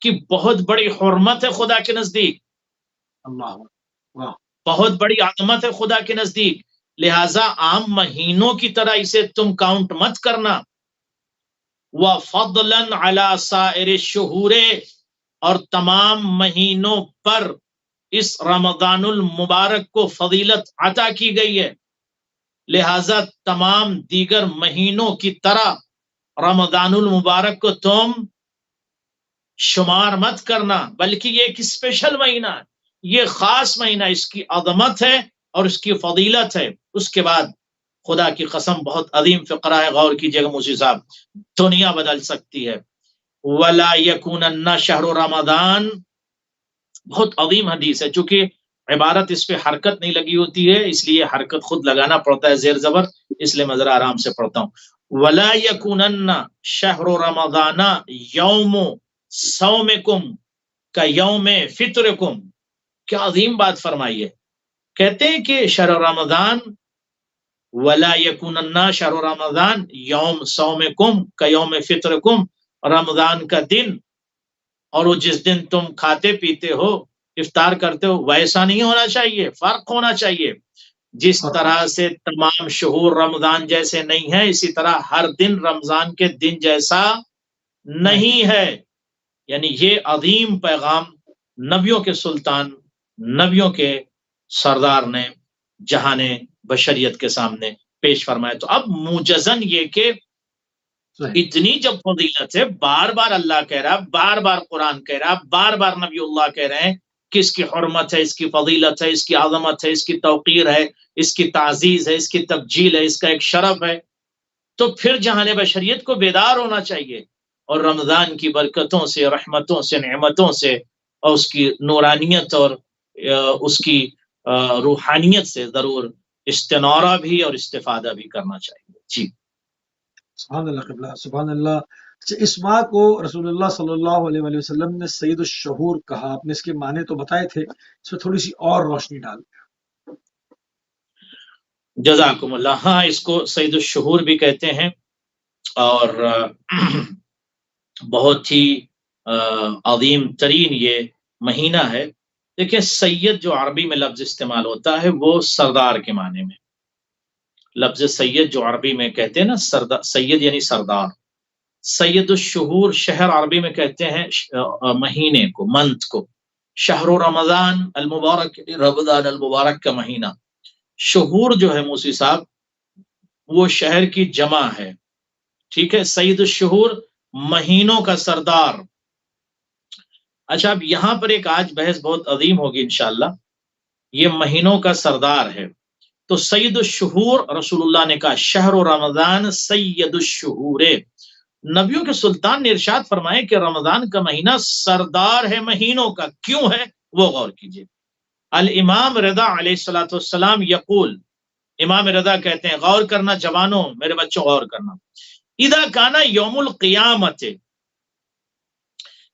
کی بہت بڑی حرمت ہے خدا کے نزدیک، اللہ، بہت بڑی عظمت ہے خدا کے نزدیک، لہٰذا عام مہینوں کی طرح اسے تم کاؤنٹ مت کرنا۔ وَفَضْلًا عَلَى سَائِرِ الشُّهُورِ، اور تمام مہینوں پر اس رمضان المبارک کو فضیلت عطا کی گئی ہے، لہٰذا تمام دیگر مہینوں کی طرح رمضان المبارک کو تم شمار مت کرنا، بلکہ یہ ایک اسپیشل مہینہ ہے، یہ خاص مہینہ، اس کی عظمت ہے اور اس کی فضیلت ہے۔ اس کے بعد خدا کی قسم بہت عظیم فقرہ ہے، غور کیجئے گا موسی صاحب، دنیا بدل سکتی ہے۔ وَلَا يَكُونَنَّ شَهْرُ رَمَضَان، بہت عظیم حدیث ہے، چونکہ عبارت اس پہ حرکت نہیں لگی ہوتی ہے اس لیے حرکت خود لگانا پڑتا ہے، زیر زبر، اس لیے میں ذرا آرام سے پڑھتا ہوں۔ وَلَا يَكُونَنَّ شَهْرُ رَمَضَانَ يَوْمُ صومکم کا یوم فطرکم. کیا عظیم بات فرمائی ہے. کہتے ہیں کہ شہر رمضان ولا یکونن شہر رمضان یوم صومکم کا یوم فطرکم، رمضان کا دن اور وہ جس دن تم کھاتے پیتے ہو افطار کرتے ہو ویسا نہیں ہونا چاہیے، فرق ہونا چاہیے. جس طرح سے تمام شہور رمضان جیسے نہیں ہے، اسی طرح ہر دن رمضان کے دن جیسا نہیں ہے. یعنی یہ عظیم پیغام نبیوں کے سلطان، نبیوں کے سردار نے جہان بشریت کے سامنے پیش فرمایا. تو اب موجزن یہ کہ اتنی جب فضیلت ہے، بار بار اللہ کہہ رہا، بار بار قرآن کہہ رہا، بار بار نبی اللہ کہہ رہے ہیں کہ اس کی حرمت ہے، اس کی فضیلت ہے، اس کی عظمت ہے، اس کی توقیر ہے، اس کی تعزیز ہے، اس کی تبجیل ہے، اس کا ایک شرف ہے. تو پھر جہان بشریت کو بیدار ہونا چاہیے اور رمضان کی برکتوں سے، رحمتوں سے، نعمتوں سے اور اس کی نورانیت اور اس کی روحانیت سے ضرور استنارہ بھی اور استفادہ بھی کرنا چاہیے. جی سبحان اللہ قبلہ، سبحان اللہ. اس ماہ کو رسول اللہ صلی اللہ علیہ وآلہ وسلم نے سید الشہور کہا. آپ نے اس کے معنی تو بتائے تھے، اس میں تھوڑی سی اور روشنی ڈال. جزاکم اللہ. ہاں، اس کو سید الشہور بھی کہتے ہیں اور بہت ہی عظیم ترین یہ مہینہ ہے. دیکھیں، سید جو عربی میں لفظ استعمال ہوتا ہے وہ سردار کے معنی میں. لفظ سید جو عربی میں کہتے ہیں نا، سید یعنی سردار. سید الشہور شہر عربی میں کہتے ہیں مہینے کو، منتھ کو. شہر رمضان المبارک، رمضان المبارک کا مہینہ. شہور جو ہے موسی صاحب وہ شہر کی جمع ہے. ٹھیک ہے، سید الشہور مہینوں کا سردار. اچھا، اب یہاں پر ایک آج بحث بہت عظیم ہوگی انشاءاللہ. یہ مہینوں کا سردار ہے تو سید الشہور، رسول اللہ نے کہا شہر رمضان سید الشہور. نبیوں کے سلطان نے ارشاد فرمائے کہ رمضان کا مہینہ سردار ہے مہینوں کا. کیوں ہے وہ غور کیجئے. الامام رضا علیہ الصلوۃ والسلام یقول، امام رضا کہتے ہیں، غور کرنا جوانوں، میرے بچوں غور کرنا. اذا کان یوم القیامت،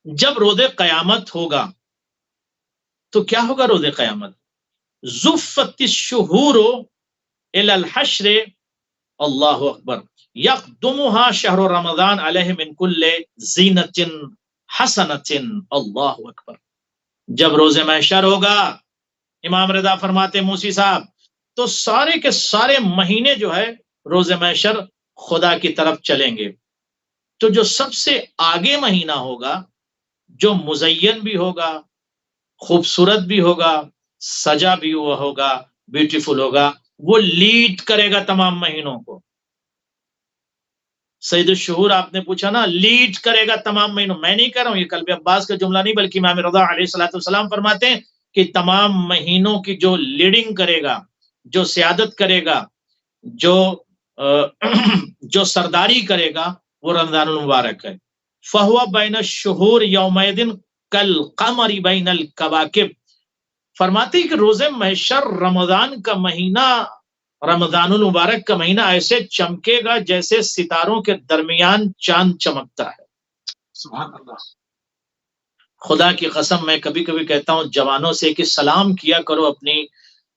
جب روز قیامت ہوگا تو کیا ہوگا روز قیامت؟ زفت الشہور الی الحشر، اللہ اکبر، یقدمها شہر رمضان علیہ من کل زینت حسنت، اللہ اکبر. جب روز محشر ہوگا، امام رضا فرماتے موسی صاحب، تو سارے کے سارے مہینے جو ہے روز محشر خدا کی طرف چلیں گے. تو جو سب سے آگے مہینہ ہوگا، جو مزین بھی ہوگا، خوبصورت بھی ہوگا، سجا بھی ہوا ہوگا، بیوٹیفل ہوگا، وہ لیڈ کرے گا تمام مہینوں کو. سید الشہور آپ نے پوچھا نا، لیڈ کرے گا تمام مہینوں. میں نہیں کہہ رہا ہوں، یہ قلب عباس کا جملہ نہیں، بلکہ امام رضا علیہ الصلوۃ والسلام فرماتے ہیں کہ تمام مہینوں کی جو لیڈنگ کرے گا، جو سیادت کرے گا، جو سرداری کرے گا، وہ رمضان المبارک ہے. فَهُوَ بَيْنَ الشُّهُورِ يَوْمَئِذٍ كَالْقَمَرِ بَيْنَ الْكَوَاكِبِ. فرماتے ہیں کہ روز محشر رمضان کا مہینہ، رمضان المبارک کا مہینہ ایسے چمکے گا جیسے ستاروں کے درمیان چاند چمکتا ہے. سبحان اللہ. خدا کی قسم، میں کبھی کبھی کہتا ہوں جوانوں سے کہ سلام کیا کرو اپنی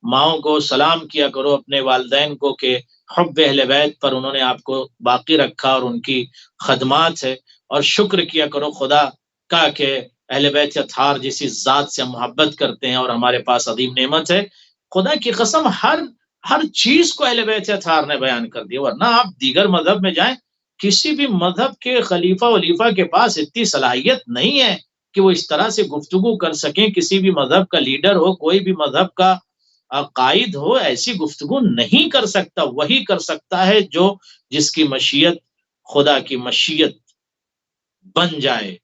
ماؤں کو، سلام کیا کرو اپنے والدین کو کہ حب اہل بیت پر انہوں نے آپ کو باقی رکھا اور ان کی خدمات ہے. اور شکر کیا کرو خدا کا کہ اہل بیت اطہار جیسی ذات سے ہم محبت کرتے ہیں اور ہمارے پاس عظیم نعمت ہے. خدا کی قسم ہر چیز کو اہل بیت اطہار نے بیان کر دیا. ورنہ آپ دیگر مذہب میں جائیں، کسی بھی مذہب کے خلیفہ ولیفہ کے پاس اتنی صلاحیت نہیں ہے کہ وہ اس طرح سے گفتگو کر سکیں. کسی بھی مذہب کا لیڈر ہو، کوئی بھی مذہب کا قائد ہو، ایسی گفتگو نہیں کر سکتا. وہی کر سکتا ہے جو جس کی مشیت خدا کی مشیت بن جائے.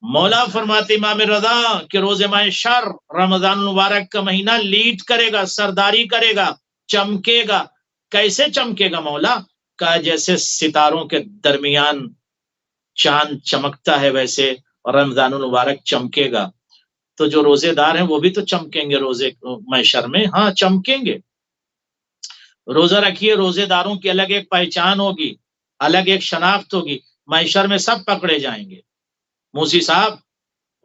مولا فرماتے امام رضا کہ روز محشر رمضان المبارک کا مہینہ لیڈ کرے گا، سرداری کرے گا، چمکے گا. کیسے چمکے گا مولا؟ کہا جیسے ستاروں کے درمیان چاند چمکتا ہے ویسے رمضان المبارک چمکے گا. تو جو روزے دار ہیں وہ بھی تو چمکیں گے روزے محشر میں. ہاں چمکیں گے. روزہ رکھیے، روزے داروں کی الگ ایک پہچان ہوگی، الگ ایک شناخت ہوگی. محشر میں سب پکڑے جائیں گے. موسی صاحب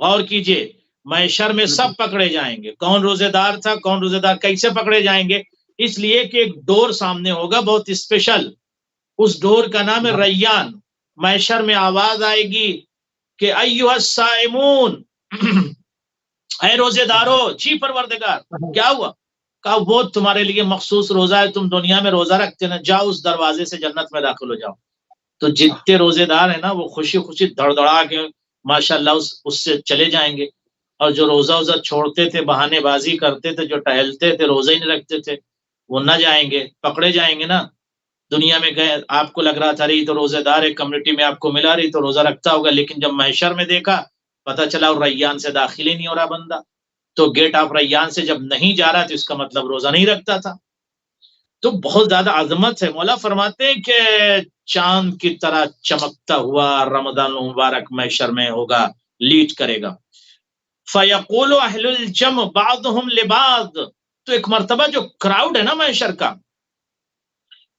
غور کیجئے، محشر میں سب پکڑے جائیں گے، کون روزے دار تھا کون روزے دار، کیسے پکڑے جائیں گے؟ اس لیے کہ ایک ڈور سامنے ہوگا بہت اسپیشل، اس ڈور کا نام ہے ریان۔ محشر میں آواز آئے گی کہ ایھا الصائمون، اے روزے دارو، جی پروردگار کیا ہوا؟ کہا وہ تمہارے لیے مخصوص روزہ ہے، تم دنیا میں روزہ رکھتے نا، جاؤ اس دروازے سے جنت میں داخل ہو جاؤ۔ تو جتنے روزے دار ہیں نا وہ خوشی خوشی دھڑ دھڑا کے ماشاءاللہ اس سے چلے جائیں گے، اور جو روزہ چھوڑتے تھے، بہانے بازی کرتے تھے، جو ٹہلتے تھے، روزہ ہی نہیں رکھتے تھے، وہ نہ جائیں گے، پکڑے جائیں گے نا۔ دنیا میں گئے، آپ کو لگ رہا تھا رہی تو روزے دار ہے، کمیونٹی میں آپ کو ملا رہی تو روزہ رکھتا ہوگا، لیکن جب محشر میں دیکھا پتہ چلا ریان سے داخل ہی نہیں ہو رہا بندہ، تو گیٹ آف ریان سے جب نہیں جا رہا تو اس کا مطلب روزہ نہیں رکھتا تھا۔ تو بہت زیادہ عظمت ہے۔ مولا فرماتے ہیں کہ چاند کی طرح چمکتا ہوا رمضان المبارک محشر میں ہوگا، لیڈ کرے گا۔ فَيَقُولُ أَهْلُ الْجَمْعِ بَعْضُهُمْ لِبَعْضٍ، تو ایک مرتبہ جو کراؤڈ ہے نا محشر کا،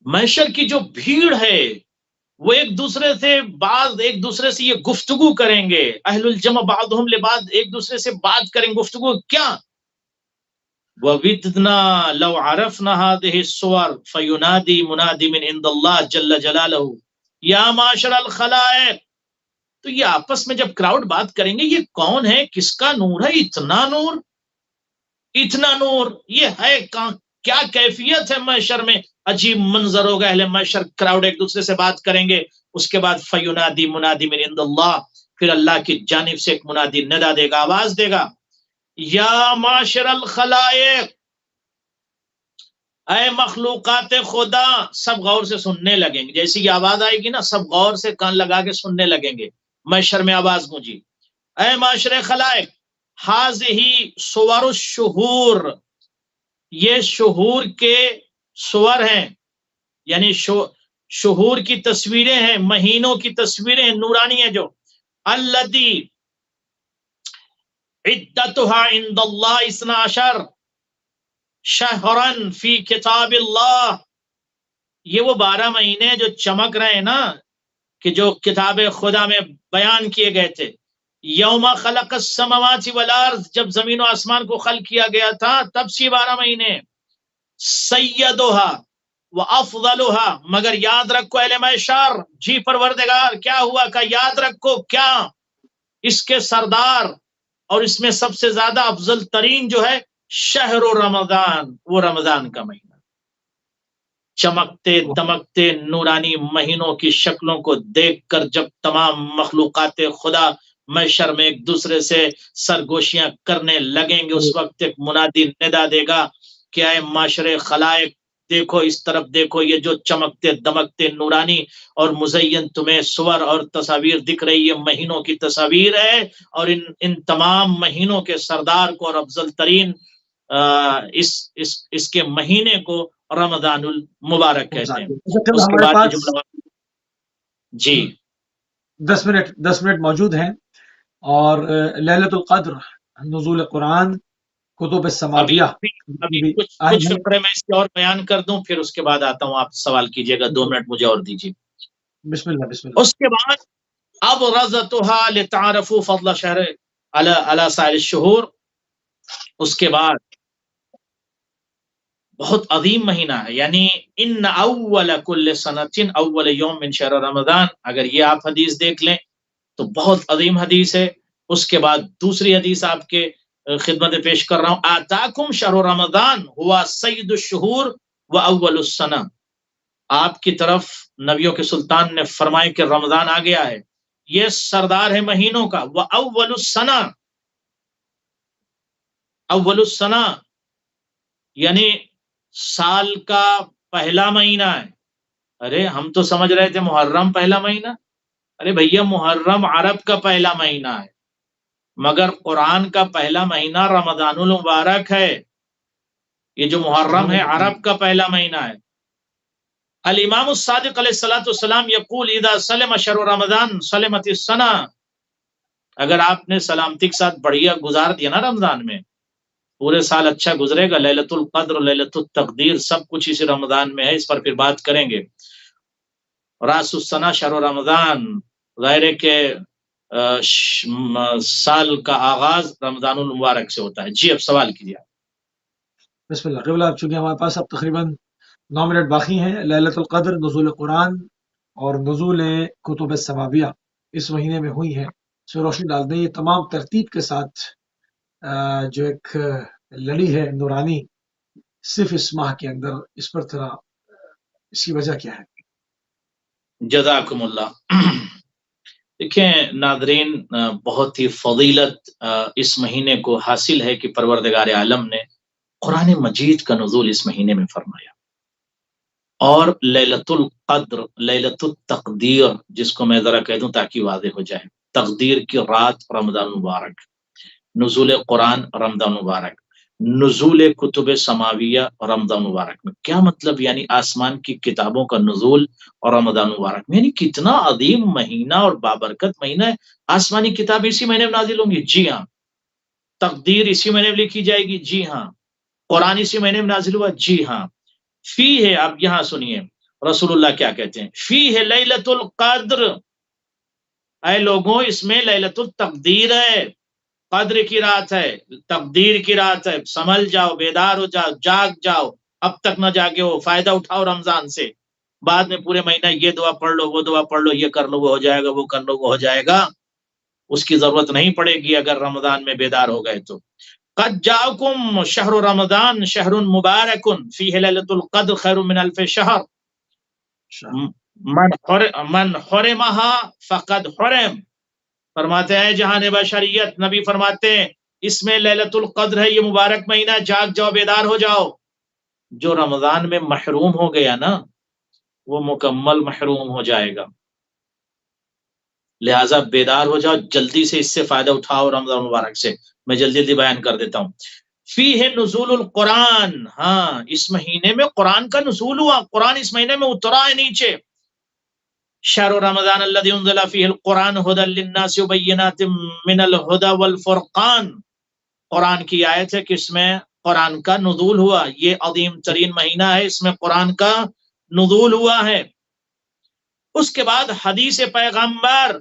محشر کی جو بھیڑ ہے وہ ایک دوسرے سے یہ گفتگو کریں گے، اہل الجمع بعضهم لبعض، ایک دوسرے سے بات کریں، گفتگو کیا؟ وَوِدْنَا لَوْ عَرَفْنَا هَذِهِ الصُّوَرَ فَيُنَادِي مُنَادٍ مِّنْ عِندِ اللَّهِ جَلَّ جَلَالُهُ يَا مَعْشَرَ الْخَلَائِقِ۔ تو یہ آپس میں جب کراؤڈ بات کریں گے، یہ کون ہے، کس کا نور ہے، اتنا نور، اتنا نور، یہ ہے کیا کیفیت ہے محشر میں؟ عجیب منظر ہوگا، اہل محشر کراؤڈ ایک دوسرے سے بات کریں گے۔ اس کے بعد فَيُنَادِي مُنَادٍ مِّنْ عِندِ اللَّهِ، پھر اللہ کی جانب سے ایک منادی ندا دے گا، آواز دے گا، یا معاشر الخلائق، اے مخلوقات خدا۔ سب غور سے سننے لگیں گے، جیسی یہ آواز آئے گی نا سب غور سے کان لگا کے سننے لگیں گے۔ محشر میں آواز گونجی، اے معاشر خلائق، ہذہ صور الشہور، یہ شہور کے صور ہیں، یعنی شہور کی تصویریں ہیں، مہینوں کی تصویریں ہیں، نورانی ہیں جو، الذی عدتها عند اللہ 12 شہرا فی کتاب اللہ، یہ وہ 12 مہینے جو چمک رہے ہیں نا، کہ جو کتاب خدا میں بیان کیے گئے تھے۔ یوم خلق السماوات والارض، جب زمین و آسمان کو خلق کیا گیا تھا تب سے 12 مہینے۔ سیدھا و افضلھا، مگر یاد رکھو اہل محشر، جی پروردگار کیا ہوا، کا یاد رکھو کیا، اس کے سردار اور اس میں سب سے زیادہ افضل ترین جو ہے شہر رمضان، وہ رمضان کا مہینہ۔ چمکتے دمکتے نورانی مہینوں کی شکلوں کو دیکھ کر جب تمام مخلوقات خدا محشر میں ایک دوسرے سے سرگوشیاں کرنے لگیں گے، اس وقت ایک منادی ندا دے گا کہ اے معاشر خلائق، دیکھو اس طرف دیکھو، یہ جو چمکتے دمکتے نورانی اور مزین تمہیں صور اور تصاویر دکھ رہی ہے، مہینوں کی تصاویر ہے، اور ان تمام مہینوں کے سردار کو اور افضل ترین اس کے مہینے کو رمضان المبارک کہتے ہیں۔ اس کے بعد ہمارے پاس جی 10 منٹ موجود ہیں، اور لیلۃ القدر، نزول قرآن، کتب السماویہ، ابھی کچھ فقرے میں اس کے اور بیان کر دوں، پھر اس کے بعد آتا ہوں، آپ سوال کیجئے گا، 2 منٹ مجھے اور دیجیے۔ بسم اللہ۔ اس کے بعد ابرزتها لتعرفوا فضل شہر علی سائر الشہور، اس کے بعد بہت عظیم مہینہ ہے، یعنی ان اول کل سنۃ اول یوم من شہر رمضان، اگر یہ آپ حدیث دیکھ لیں تو بہت عظیم حدیث ہے۔ اس کے بعد دوسری حدیث آپ کے خدمت پیش کر رہا ہوں، آتاکم شہر رمضان ہوا سید الشہور و اول السنہ، آپ کی طرف نبیوں کے سلطان نے فرمائے کہ رمضان آ گیا ہے، یہ سردار ہے مہینوں کا، و اول السنہ، اول السنہ یعنی سال کا پہلا مہینہ ہے۔ ارے ہم تو سمجھ رہے تھے محرم پہلا مہینہ، ارے بھیا محرم عرب کا پہلا مہینہ ہے، مگر قرآن کا پہلا مہینہ رمضان المبارک ہے، یہ جو محرم ہے عرب کا پہلا مہینہ ہے۔ الامام الصادق علیہ الصلوۃ والسلام یقول اذا سلم شہر رمضان سلمت السنہ، اگر آپ نے سلامتی کے ساتھ بڑھیا گزار دیا نا رمضان میں، پورے سال اچھا گزرے گا۔ لیلۃ القدر، لیلۃ التقدیر، سب کچھ اسی رمضان میں ہے، اس پر پھر بات کریں گے۔ راس السنہ شہر رمضان، ظاہر ہے کہ سال کا آغاز رمضان المبارک سے ہوتا ہے. جی اب سوال کیجیے. بسم اللہ. قبلہ چونکہ ہمارے پاس اب تقریباً 9 منٹ باقی ہیں. لیلۃ القدر، نزول قرآن اور نزول کتب السماویہ اس مہینے میں ہوئی ہے. اس میں روشنی ڈال دیں یہ تمام ترتیب کے ساتھ جو ایک لڑی ہے نورانی صرف اس ماہ کے اندر، اس پر تھوڑا اس کی وجہ کیا ہے؟ جزاکم اللہ. دیکھیں ناظرین، بہت ہی فضیلت اس مہینے کو حاصل ہے کہ پروردگار عالم نے قرآن مجید کا نزول اس مہینے میں فرمایا. اور لیلۃ القدر، لیلۃ التقدیر، جس کو میں ذرا کہہ دوں تاکہ واضح ہو جائے، تقدیر کی رات رمضان مبارک، نزول قرآن رمضان مبارک، نزول کتب سماویہ رمضان مبارک میں. کیا مطلب؟ یعنی آسمان کی کتابوں کا نزول اور رمضان مبارک میں. یعنی کتنا عظیم مہینہ اور بابرکت مہینہ ہے. آسمانی کتاب اسی مہینے میں نازل ہوں گی؟ جی ہاں. تقدیر اسی مہینے میں لکھی جائے گی؟ جی ہاں. قرآن اسی مہینے میں نازل ہوا؟ جی ہاں. فی ہے، اب یہاں سنیے رسول اللہ کیا کہتے ہیں، فی ہے لیلۃ القدر. اے لوگوں، اس میں لیلۃ التقدیر ہے، قدر کی رات ہے، تقدیر کی رات ہے. سنبھل جاؤ، بیدار ہو جاؤ، جاگ جاؤ. اب تک نہ جاگے ہو، فائدہ اٹھاؤ رمضان سے. بعد میں پورے مہینہ یہ دعا پڑھ لو، وہ دعا پڑھ لو، یہ کر لو وہ ہو جائے گا، وہ کر لو وہ ہو جائے گا. اس کی ضرورت نہیں پڑے گی اگر رمضان میں بیدار ہو گئے تو. قد جاءکم شہر رمضان شہر مبارک فیہ لیلۃ القدر خیر من الف شہر من حرمہا فقد حرم. فرماتے ہیں جہان بشریت، نبی فرماتے ہیں اس میں لیلۃ القدر ہے، یہ مبارک مہینہ، جاگ جاؤ، بیدار ہو جاؤ. جو رمضان میں محروم ہو گیا نا، وہ مکمل محروم ہو جائے گا. لہٰذا بیدار ہو جاؤ، جلدی سے اس سے فائدہ اٹھاؤ رمضان مبارک سے. میں جلدی جلدی بیان کر دیتا ہوں. فی ہے نزول القرآن، ہاں اس مہینے میں قرآن کا نزول ہوا، قرآن اس مہینے میں اترا ہے نیچے. شہر رمضان الذی انزل فیہ القرآن ھدی للناس وبینات من الھدی والفرقان. قرآن کی آیت ہے کہ اس میں قرآن کا نزول ہوا. یہ عظیم ترین مہینہ ہے، اس میں قرآن کا نزول ہوا ہے. اس کے بعد حدیث پیغمبر،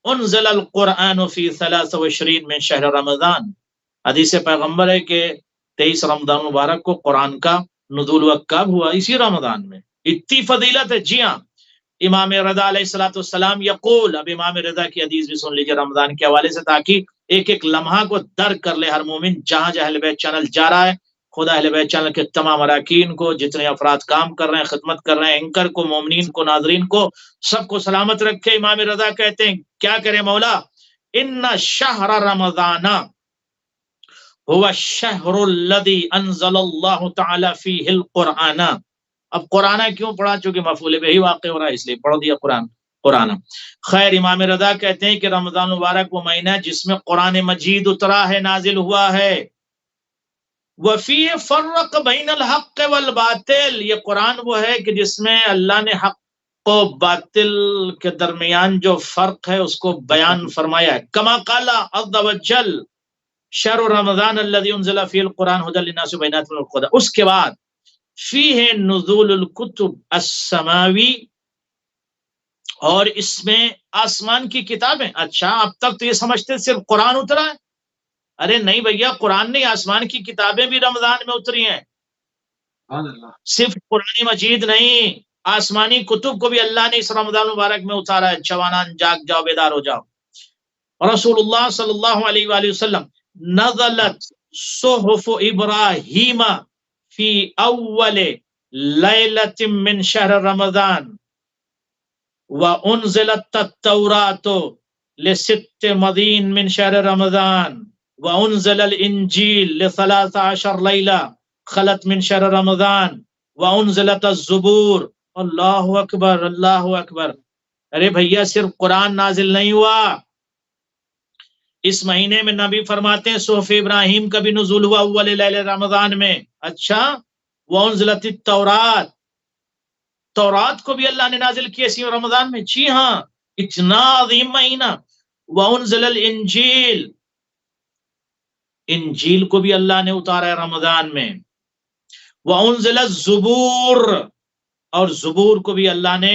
انزل القرآن فی 23 من شہر رمضان. حدیث پیغمبر ہے کہ 23 رمضان مبارک کو قرآن کا نزول ہوا. کب ہوا؟ اسی رمضان میں. اتنی فضیلت ہے. جی ہاں. امام رضا علیہ السلام یقول، اب امام رضا کی حدیث بھی سن لیجیے رمضان کے حوالے سے، تاکہ ایک ایک لمحہ کو درک کر لے ہر مومن. جہاں جہاں اہل بیت چینل جا رہا ہے، خدا اہل بیت چینل کے تمام اراکین کو، جتنے افراد کام کر رہے ہیں، خدمت کر رہے ہیں، اینکر کو، مومنین کو، ناظرین کو، سب کو سلامت رکھے. امام رضا کہتے ہیں کیا کرے مولا، ان شہر رمضان هو الشہر الذی انزل اللہ تعالی فیہ القرآن. اب قرآن کیوں پڑھا؟ چونکہ مفعول بہ واقع ہو رہا ہے، اس لیے پڑھ دیا قرآن. خیر، امام رضا کہتے ہیں کہ رمضان مبارک وہ مہینہ ہے جس میں قرآن مجید اترا ہے، نازل ہوا ہے. وفیہ فرق بین الحق والباطل. یہ قرآن وہ ہے کہ جس میں اللہ نے حق و باطل کے درمیان جو فرق ہے اس کو بیان فرمایا ہے. کما قال عز وجل شہر رمضان الذی انزل فیہ القرآن ھدی للناس وبینات من الھدی. اس کے بعد فیہ نزول الکتب السماوی، اور اس میں آسمان کی کتابیں. اچھا، اب تک تو یہ سمجھتے صرف قرآن اترا ہے. ارے نہیں بھیا، قرآن نہیں، آسمان کی کتابیں بھی رمضان میں اتری ہیں. صرف قرآن مجید نہیں، آسمانی کتب کو بھی اللہ نے اس رمضان مبارک میں اتارا ہے. جوانان جاگ جاؤ، بیدار ہو جاؤ. رسول اللہ صلی اللہ علیہ وآلہ وسلم نزلت صحف ابراہیم فی اول لیلۃ من شہر رمضان وانزلت التوراۃ لست مدین من شہر رمضان وانزل الانجیل ل13 لیلہ خلت من شہر رمضان وانزلت الزبور. اللہ اکبر، اللہ اکبر. ارے بھیا، صرف قرآن نازل نہیں ہوا، اس مہینے میں نبی فرماتے ہیں صحف ابراہیم کا بھی نزول ہوا اول لیلہ رمضان میں. اچھا، وانزلت التورات، تورات کو بھی اللہ نے نازل کیا اسی رمضان میں. جی ہاں، اتنا عظیم مہینہ. وانزل الانجیل، انجیل کو بھی اللہ نے اتارا ہے رمضان میں. وانزل الزبور، اور زبور کو بھی اللہ نے